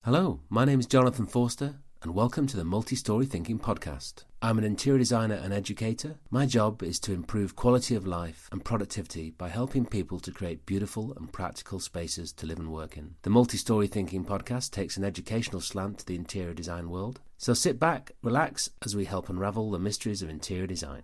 Hello, my name is Jonathan Forster, and welcome to the Multi-Story Thinking Podcast. I'm an interior designer and educator. My job is to improve quality of life and productivity by helping people to create beautiful and practical spaces to live and work in. The Multi-Story Thinking Podcast takes an educational slant to the interior design world. So sit back, relax, as we help unravel the mysteries of interior design.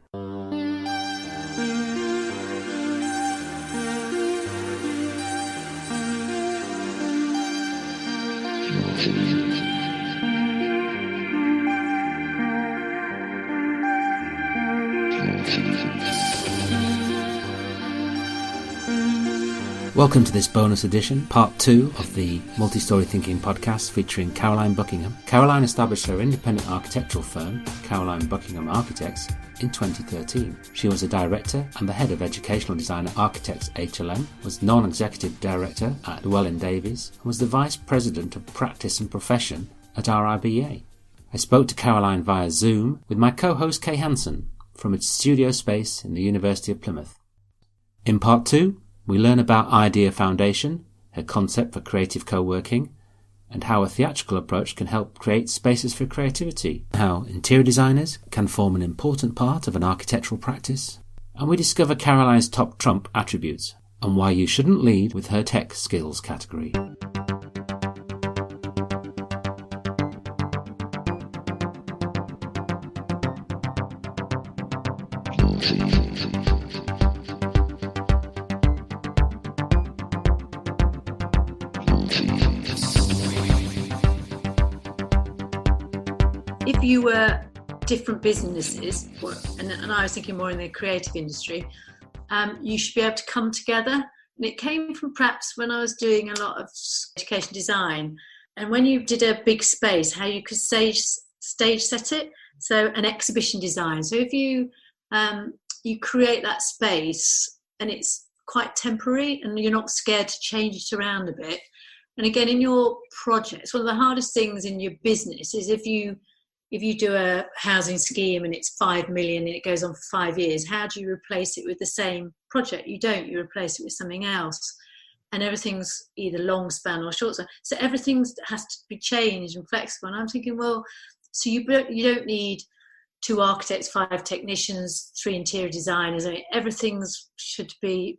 Welcome to this bonus edition, part 2 of the Multi-Story Thinking Podcast featuring Caroline Buckingham. Caroline established her independent architectural firm, Caroline Buckingham Architects, in 2013. She was a director and the head of educational design at Architects HLM, was non-executive director at Llewellyn Davies, and was the vice president of practice and profession at RIBA. I spoke to Caroline via Zoom with my co-host Kay Hanson from its studio space in the University of Plymouth. In part 2, we learn about Idea Foundation, her concept for creative co-working, and how a theatrical approach can help create spaces for creativity, how interior designers can form an important part of an architectural practice, and we discover Caroline's top trump attributes, and why you shouldn't lead with her tech skills category. If you were different businesses, and I was thinking more in the creative industry, you should be able to come together. And it came from perhaps when I was doing a lot of education design, and when you did a big space, how you could stage set it. So an exhibition design. So if you create that space and it's quite temporary and you're not scared to change it around a bit. And again, in your projects, one of the hardest things in your business is if you do a housing scheme and it's 5 million and it goes on for 5 years, how do you replace it with the same project? You don't, you replace it with something else. And everything's either long span or short span. So everything has to be changed and flexible. And I'm thinking, well, so you don't need 2 architects, 5 technicians, 3 interior designers. I mean, everything should be,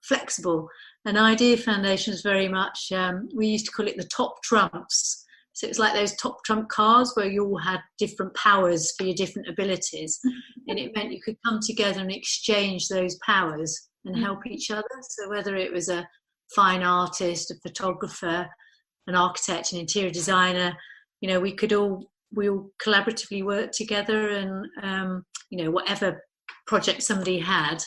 flexible. And Idea Foundation is very much, we used to call it the top trumps. So it's like those top trump cards where you all had different powers for your different abilities. And it meant you could come together and exchange those powers and help each other. So whether it was a fine artist, a photographer, an architect, an interior designer, we all collaboratively work together and, whatever project somebody had,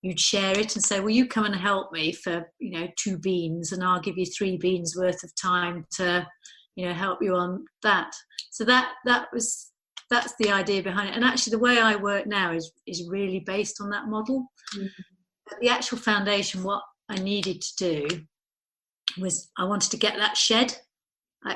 you'd share it and say, well, you come and help me for, 2 beans and I'll give you 3 beans worth of time to, help you on that. So that's the idea behind it. And actually the way I work now is really based on that model. Mm-hmm. But the actual foundation, what I needed to do was I wanted to get that shed.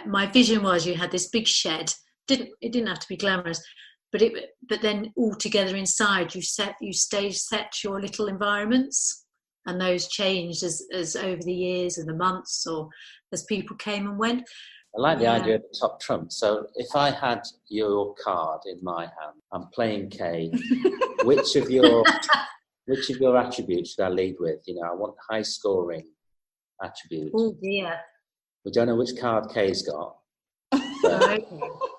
My vision was you had this big shed. It didn't have to be glamorous, but then all together inside you stage set your little environments, and those changed as over the years and the months or as people came and went. I like the idea of the top trump. So if I had your card in my hand, I'm playing Kay. Which of your attributes should I lead with? I want high scoring attributes. Oh dear. We don't know which card Kay's got. Okay.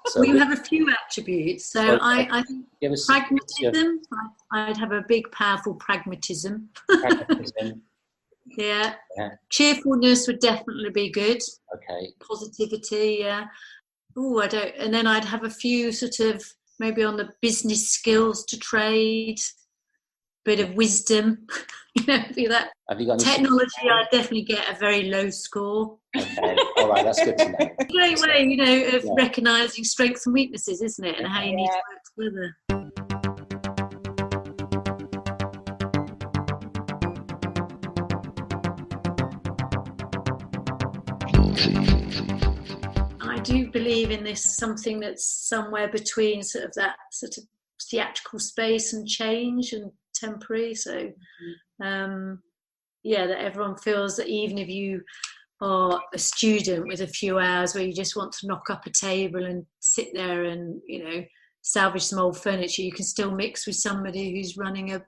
So you have a few attributes. So I think pragmatism. I'd have a big, powerful pragmatism. Pragmatism. Yeah. Cheerfulness would definitely be good. Okay. Positivity, yeah. I don't. And then I'd have a few sort of maybe on the business skills to trade, bit of wisdom, be that. Have you got technology? I'd definitely get a very low score. Okay. All right, that's good to know. Great way, of recognising strengths and weaknesses, isn't it? And how you need to work together. I do believe in this, something that's somewhere between sort of that sort of theatrical space and change and temporary. So, that everyone feels that even if you or a student with a few hours where you just want to knock up a table and sit there and, salvage some old furniture, you can still mix with somebody who's running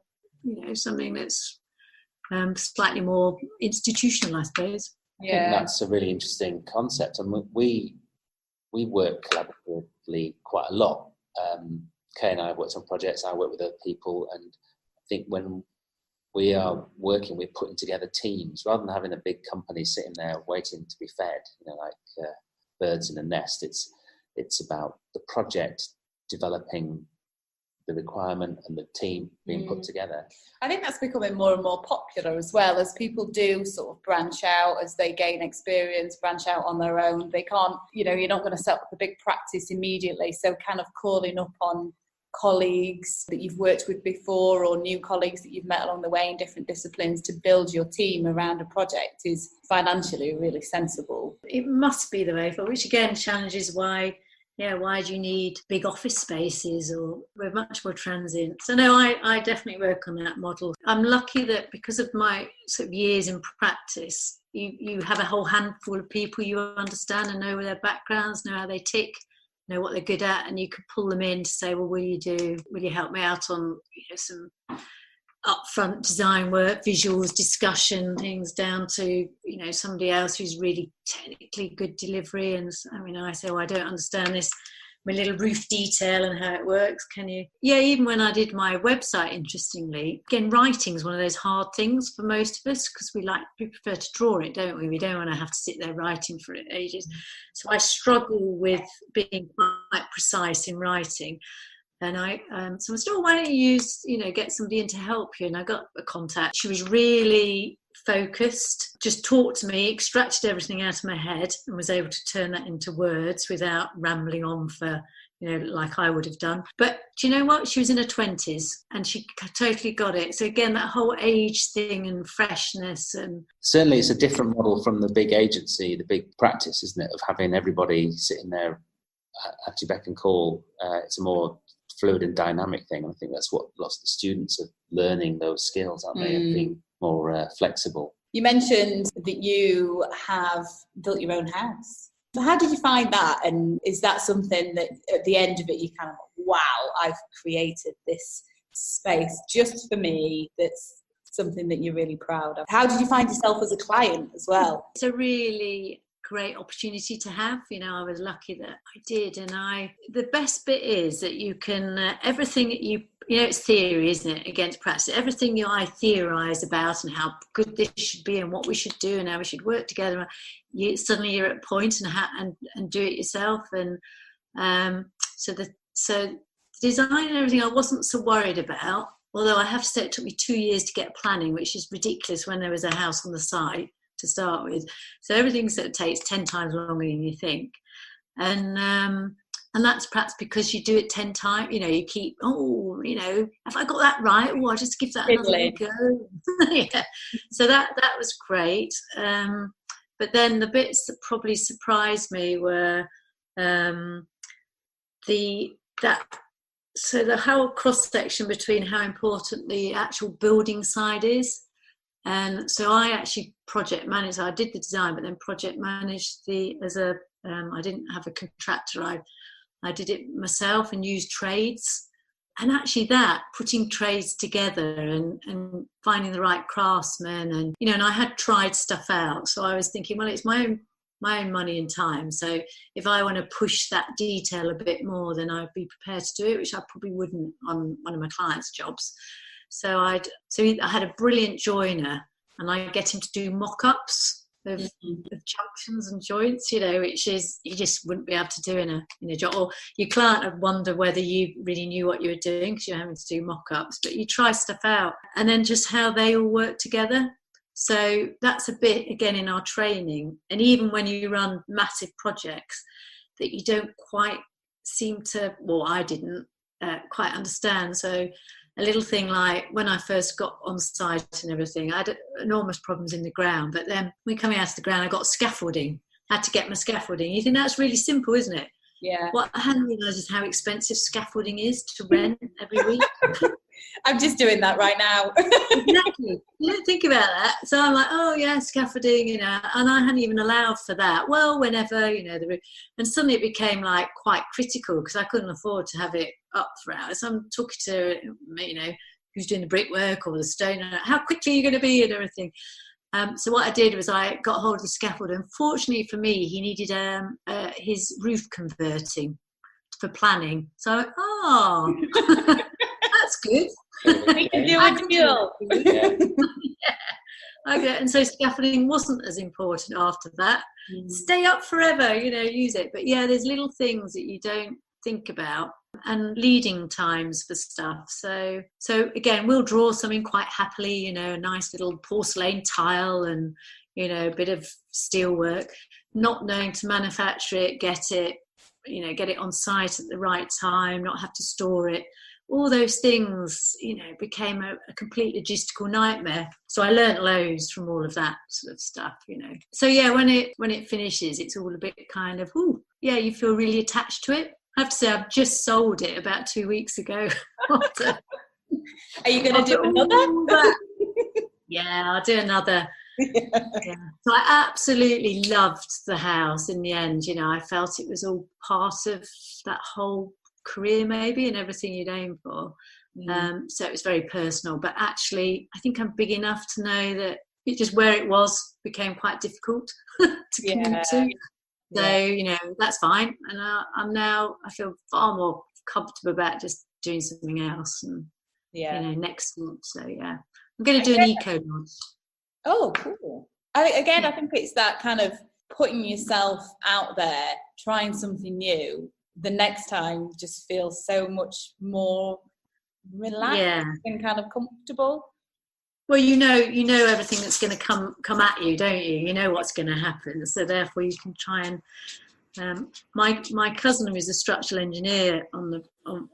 something that's slightly more institutional, I suppose. I think that's a really interesting concept, and we work collaboratively quite a lot. Kay and I have worked on projects, I work with other people, and I think when we are working, we're putting together teams rather than having a big company sitting there waiting to be fed, like birds in a nest. It's about the project developing the requirement and the team being put together. I think that's becoming more and more popular as well, as people do sort of branch out as they gain experience, branch out on their own. They can't, you're not going to set up a big practice immediately. So kind of calling up on colleagues that you've worked with before or new colleagues that you've met along the way in different disciplines to build your team around a project is financially really sensible. It must be the way forward, which again challenges why do you need big office spaces, or we're much more transient. So no, I definitely work on that model. I'm lucky that because of my sort of years in practice, you have a whole handful of people you understand and know their backgrounds, know how they tick, know what they're good at, and you can pull them in to say, well, will you help me out on some upfront design work, visuals, discussion, things, down to somebody else who's really technically good delivery. And I say, I don't understand this, my little roof detail and how it works. Can you? Yeah, even when I did my website, interestingly, again, writing is one of those hard things for most of us because we prefer to draw it, don't we? We don't want to have to sit there writing for ages. So I struggle with being quite precise in writing. And so I said, why don't you get somebody in to help you? And I got a contact. She was really focused, just talked to me, extracted everything out of my head and was able to turn that into words without rambling on for, like I would have done. But do you know what? She was in her 20s and she totally got it. So again, that whole age thing and freshness. And certainly it's a different model from the big agency, the big practice, isn't it, of having everybody sitting there at your beck and call. It's a more fluid and dynamic thing. I think that's what lots of the students are learning, those skills, aren't they, and being more flexible. You mentioned that you have built your own house. So how did you find that? And is that something that at the end of it you kind of, wow, I've created this space just for me, that's something that you're really proud of? How did you find yourself as a client as well? It's a really great opportunity to have. I was lucky that I did, and the best bit is that you can everything it's theory, isn't it, against practice. Everything I theorise about and how good this should be and what we should do and how we should work together, suddenly you're at a point and do it yourself. And so the design and everything I wasn't so worried about, although I have to say it took me 2 years to get planning, which is ridiculous when there was a house on the site to start with. So everything sort of takes 10 times longer than you think. And that's perhaps because you do it 10 times, you keep, have I got that right? Oh, I'll just give that another go. Yeah. So that was great. But then the bits that probably surprised me were the whole cross-section between how important the actual building side is. And so I actually project managed. I did the design, but then project managed I didn't have a contractor. I did it myself and used trades. And actually putting trades together and finding the right craftsmen and I had tried stuff out. So I was thinking, well, it's my own money and time. So if I want to push that detail a bit more, then I'd be prepared to do it, which I probably wouldn't on one of my clients' jobs. So I had a brilliant joiner, and I get him to do mock-ups of junctions and joints, which is you just wouldn't be able to do in a job. Or your client would wonder whether you really knew what you were doing because you're having to do mock-ups. But you try stuff out, and then just how they all work together. So that's a bit again in our training, and even when you run massive projects that you don't quite seem to, well, I didn't quite understand. So a little thing like when I first got on site and everything, I had enormous problems in the ground. But then when coming out of the ground, I got scaffolding. I had to get my scaffolding. You think that's really simple, isn't it? Yeah. What I hadn't realised is how expensive scaffolding is to rent every week. I'm just doing that right now. Exactly. You don't think about that. So I'm like, oh yeah, scaffolding, and I hadn't even allowed for that. Well, whenever, and suddenly it became like quite critical because I couldn't afford to have it up for hours. So I'm talking to, who's doing the brickwork or the stone, how quickly are you going to be and everything. So what I did was I got hold of the scaffold. Unfortunately for me, he needed his roof converting for planning. So I went, that's good. We can do a deal. Okay, and so scaffolding wasn't as important after that. Stay up forever, use it. But yeah, there's little things that you don't think about, and leading times for stuff. So again, we'll draw something quite happily, a nice little porcelain tile and, a bit of steel work, not knowing to manufacture it, get it on site at the right time, not have to store it. All those things, became a complete logistical nightmare. So I learnt loads from all of that sort of stuff, So yeah, when it finishes, it's all a bit kind of, you feel really attached to it. I have to say, I've just sold it about 2 weeks ago. Are you going to do another? Yeah, I'll do another. Yeah. So I absolutely loved the house in the end. I felt it was all part of that whole career maybe and everything you'd aim for. So it was very personal, but actually I think I'm big enough to know that it just where it was became quite difficult to commute to. So that's fine, and I feel far more comfortable about just doing something else and next month. So I'm going to do an eco launch. Oh, cool. I think it's that kind of putting yourself out there, trying something new. The next time just feels so much more relaxed and kind of comfortable. Well, you know everything that's going to come at you, don't you? You know what's going to happen, so therefore you can try and. My cousin, who's a structural engineer on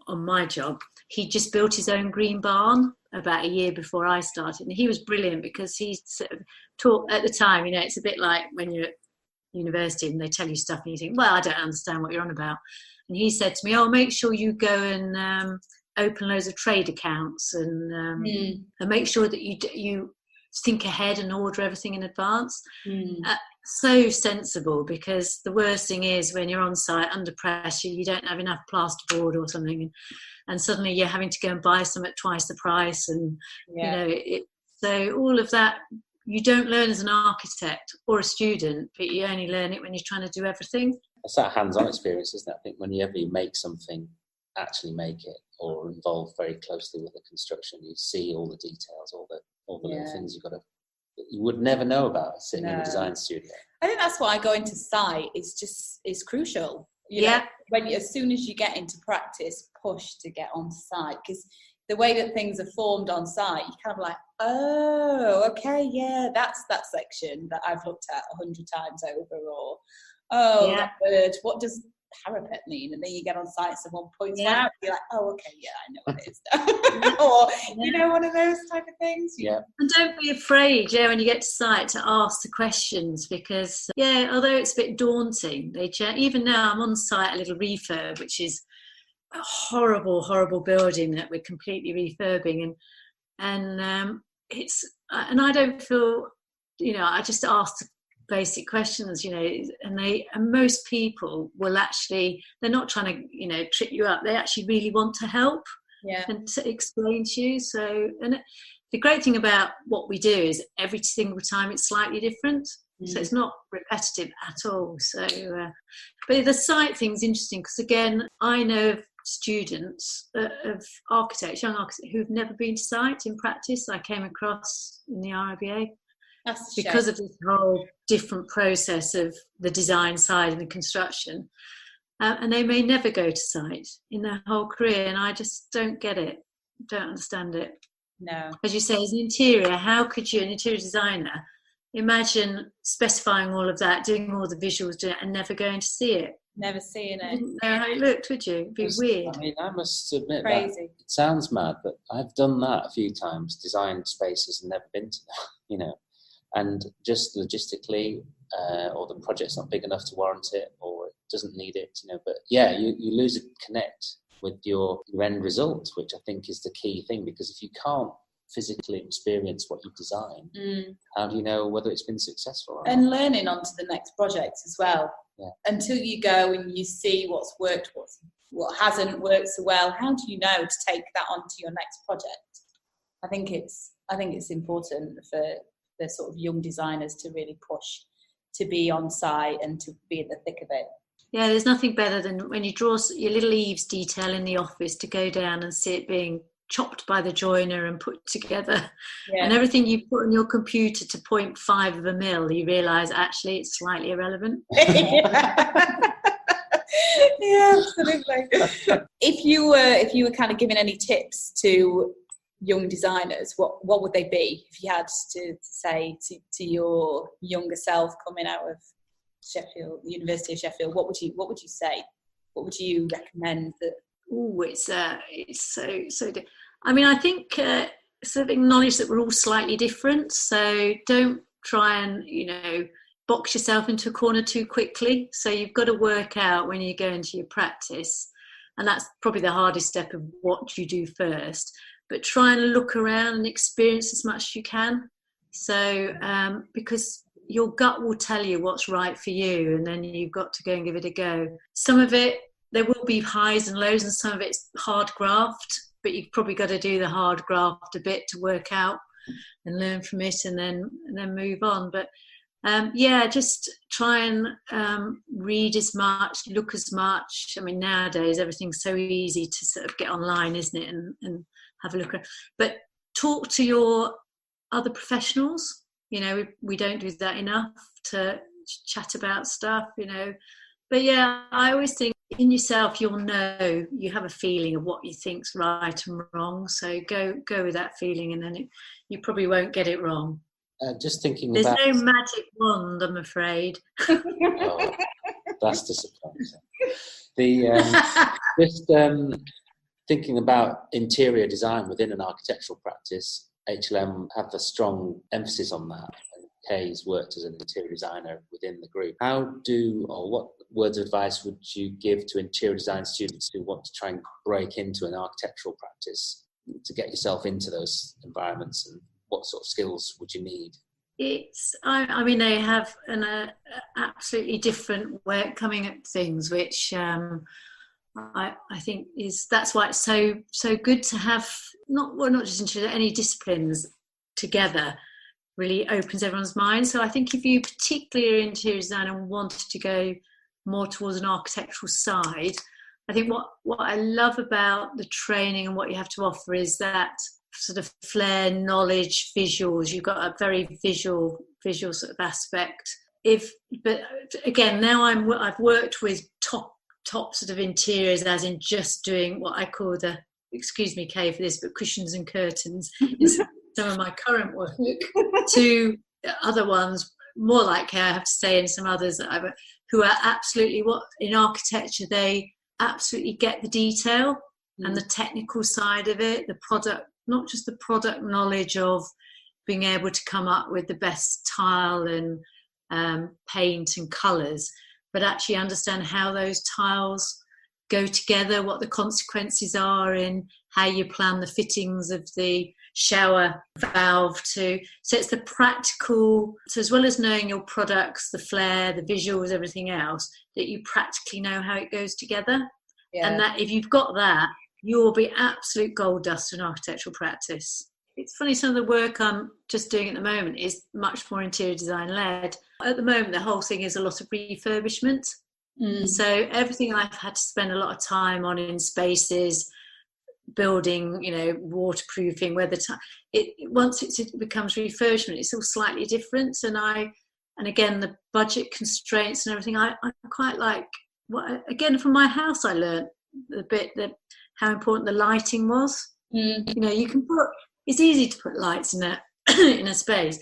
my job, he just built his own green barn about a year before I started, and he was brilliant because he sort of taught at the time. It's a bit like when you're at university and they tell you stuff and you think, well, I don't understand what you're on about. And he said to me, "Oh, make sure you go and open loads of trade accounts and make sure that you think ahead and order everything in advance." So sensible, because the worst thing is when you're on site under pressure, you don't have enough plasterboard or something, and suddenly you're having to go and buy some at twice the price, and so all of that you don't learn as an architect or a student, but you only learn it when you're trying to do everything. It's that hands-on experience, isn't it? I think whenever you make something, actually make it, or involved very closely with the construction, you see all the details, all the little things you would never know about sitting in a design studio. I think that's why going to site is crucial. As soon as you get into practice, push to get on site, because the way that things are formed on site, you kind of like, oh, okay, that's that section that I've looked at 100 times over, or that word, what does parapet mean? And then you get on site, someone points out, you're like, oh, okay, I know what it is now. Or one of those type of things. And don't be afraid when you get to site to ask the questions, because although it's a bit daunting, even now I'm on site a little refurb, which is a horrible building that we're completely refurbing, and I don't feel, I just ask basic questions, and most people will actually, they're not trying to trip you up, they actually really want to help and to explain to you. So, and the great thing about what we do is every single time it's slightly different, so it's not repetitive at all. So but the site thing's interesting, because again, I know of students of architects, young architects, who've never been to site in practice. I came across in the RIBA. Because of this whole different process of the design side and the construction, and they may never go to site in their whole career, and I just don't get it, don't understand it. No. As you say, as an interior, how could you, an interior designer, imagine specifying all of that, doing all the visuals, and never going to see it? Never seeing it. You wouldn't know how it looked, would you? It'd be weird. I mean, I must admit, crazy. That it sounds mad, but I've done that a few times, designed spaces and never been to them, and just logistically, or the project's not big enough to warrant it, or it doesn't need it, but you lose a connect with your end result, which I think is the key thing, because if you can't physically experience what you design, how do you know whether it's been successful or and not? learning onto the next project as well. Until you go and you see what's worked, what hasn't worked so well, how do you know to take that onto your next project? I think it's important for the sort of young designers to really push to be on site and to be in the thick of it. Yeah, there's nothing better than when you draw your little eaves detail in the office, to go down and see it being chopped by the joiner and put together. Yeah. And everything you put on your computer to 0.5 of a mil, you realise actually it's slightly irrelevant. Yeah, absolutely. If you were kind of giving any tips to young designers, what would they be if you had to say to your younger self coming out of Sheffield, the University of Sheffield? What would you say? What would you recommend that? Oh, it's so. I mean, I think sort of acknowledge that we're all slightly different. So don't try and box yourself into a corner too quickly. So you've got to work out when you go into your practice, and that's probably the hardest step of what you do first. But try and look around and experience as much as you can. So because your gut will tell you what's right for you, and then you've got to go and give it a go. Some of it, there will be highs and lows, and some of it's hard graft, but you've probably got to do the hard graft a bit to work out and learn from it, and then move on. But just try and read as much, look as much. I mean, nowadays everything's so easy to sort of get online, isn't it, and have a look around. But talk to your other professionals. We don't do that enough, to chat about stuff, But yeah, I always think in yourself, you'll know, you have a feeling of what you think's right and wrong. So go with that feeling, and then you probably won't get it wrong. Just thinking There's no magic wand, I'm afraid. Oh, that's disappointing. Thinking about interior design within an architectural practice, HLM have a strong emphasis on that. Kay's worked as an interior designer within the group. What words of advice would you give to interior design students who want to try and break into an architectural practice to get yourself into those environments, and what sort of skills would you need? I mean, they have an absolutely different way of coming at things, which I think that's why it's so good to have not just into any disciplines together. Really opens everyone's mind. So I think if you particularly are interior design and wanted to go more towards an architectural side, I think what I love about the training and what you have to offer is that sort of flair, knowledge, visuals. You've got a very visual sort of aspect. But again, now I've worked with top sort of interiors, as in just doing what I call excuse me, Kay, for this, but cushions and curtains is some of my current work, to other ones more like Kay, I have to say, and some others who are absolutely in architecture, they absolutely get the detail and the technical side of it, the product, not just the product knowledge of being able to come up with the best tile and paint and colours, but actually understand how those tiles go together, what the consequences are in how you plan the fittings of the shower valve so it's the practical, so as well as knowing your products, the flair, the visuals, everything else, that you practically know how it goes together. And that if you've got that, you'll be absolute gold dust in architectural practice. It's funny, some of the work I'm just doing at the moment is much more interior design led. At the moment, the whole thing is a lot of refurbishment. So everything I've had to spend a lot of time on in spaces, building, waterproofing, once it becomes refurbishment, it's all slightly different. And again, the budget constraints and everything, I quite like. Again, from my house, I learned a bit that how important the lighting was. You can it's easy to put lights in a space.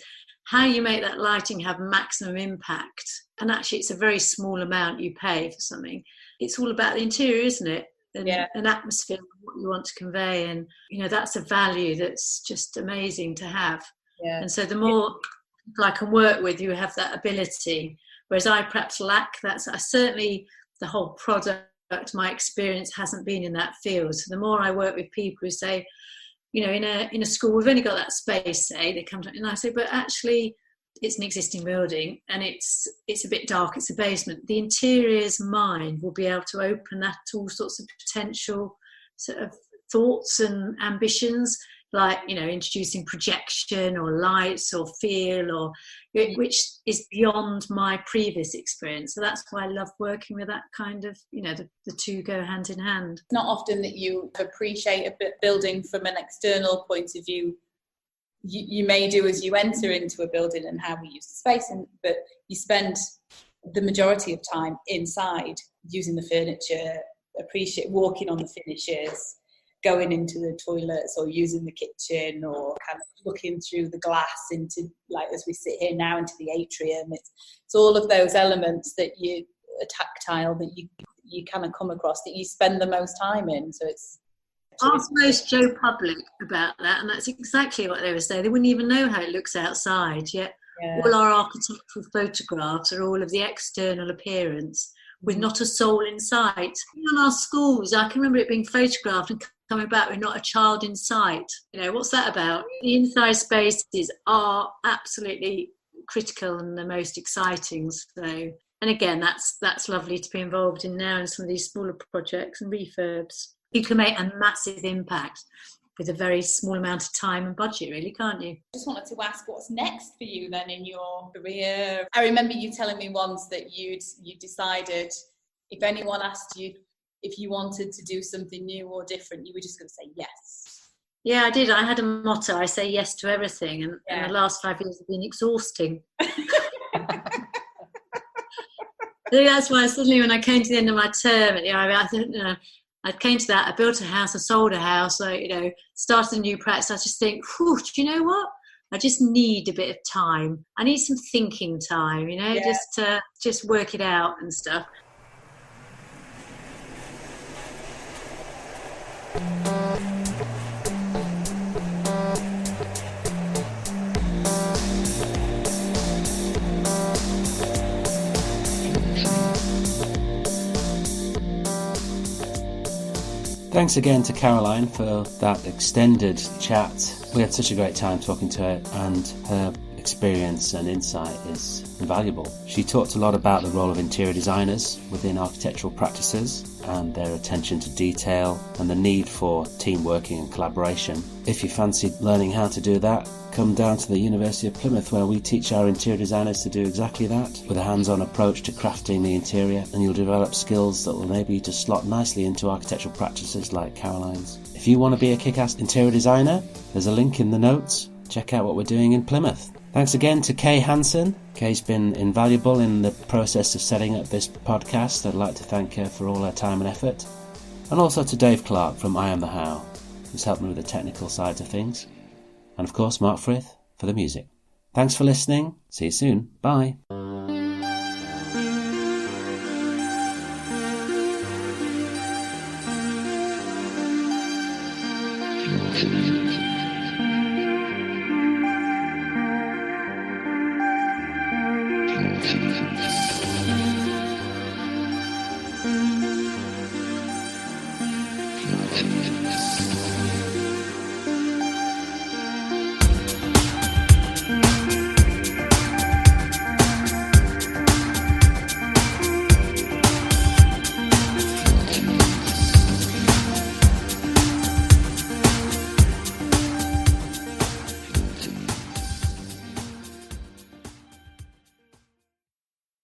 How you make that lighting have maximum impact, and actually it's a very small amount you pay for something. It's all about the interior, isn't it? An atmosphere, what you want to convey, and that's a value that's just amazing to have. And so the more people I can work with, you have that ability, whereas I perhaps lack that. So I certainly, the whole product my experience hasn't been in that field. So the more I work with people who say, you know, in a school, we've only got that space, say, they come to, and I say, but actually it's an existing building and it's a bit dark, it's a basement. The interior's mind will be able to open that to all sorts of potential sort of thoughts and ambitions, like, you know, introducing projection or lights or feel, or which is beyond my previous experience. So that's why I love working with that kind of, you know, the two go hand in hand. It's not often that you appreciate a building from an external point of view. You may do as you enter into a building and how we use the space, but you spend the majority of time inside using the furniture, walking on the finishes, going into the toilets or using the kitchen, or kind of looking through the glass into, like as we sit here now, into the atrium. It's all of those elements that are tactile, that you kind of come across, that you spend the most time in. So it's... Ask most Joe Public about that, and that's exactly what they were saying. They wouldn't even know how it looks outside, yet all our architectural photographs are all of the external appearance, with not a soul in sight. In our schools, I can remember it being photographed and coming back with not a child in sight. You know, what's that about? The inside spaces are absolutely critical and the most exciting. So, and again, that's lovely to be involved in now in some of these smaller projects and refurbs. You can make a massive impact with a very small amount of time and budget, really, can't you? I just wanted to ask, what's next for you then in your career? I remember you telling me once that you decided, if anyone asked you if you wanted to do something new or different, you were just going to say yes. Yeah, I did. I had a motto: I say yes to everything, and the last 5 years have been exhausting. That's why suddenly, when I came to the end of my term at the IB, I think, I came to that. I built a house, I sold a house, I started a new practice. I just think, do you know what? I just need a bit of time. I need some thinking time, just to work it out and stuff. Thanks again to Caroline for that extended chat. We had such a great time talking to her, and her experience and insight is invaluable. She talked a lot about the role of interior designers within architectural practices and their attention to detail and the need for team working and collaboration. If you fancied learning how to do that, come down to the University of Plymouth, where we teach our interior designers to do exactly that, with a hands-on approach to crafting the interior, and you'll develop skills that will enable you to slot nicely into architectural practices like Caroline's. If you want to be a kick-ass interior designer, there's a link in the notes. Check out what we're doing in Plymouth. Thanks again to Kay Hanson. Kay's been invaluable in the process of setting up this podcast. I'd like to thank her for all her time and effort. And also to Dave Clark from I Am The How, who's helped me with the technical side of things. And of course, Mark Frith for the music. Thanks for listening. See you soon. Bye.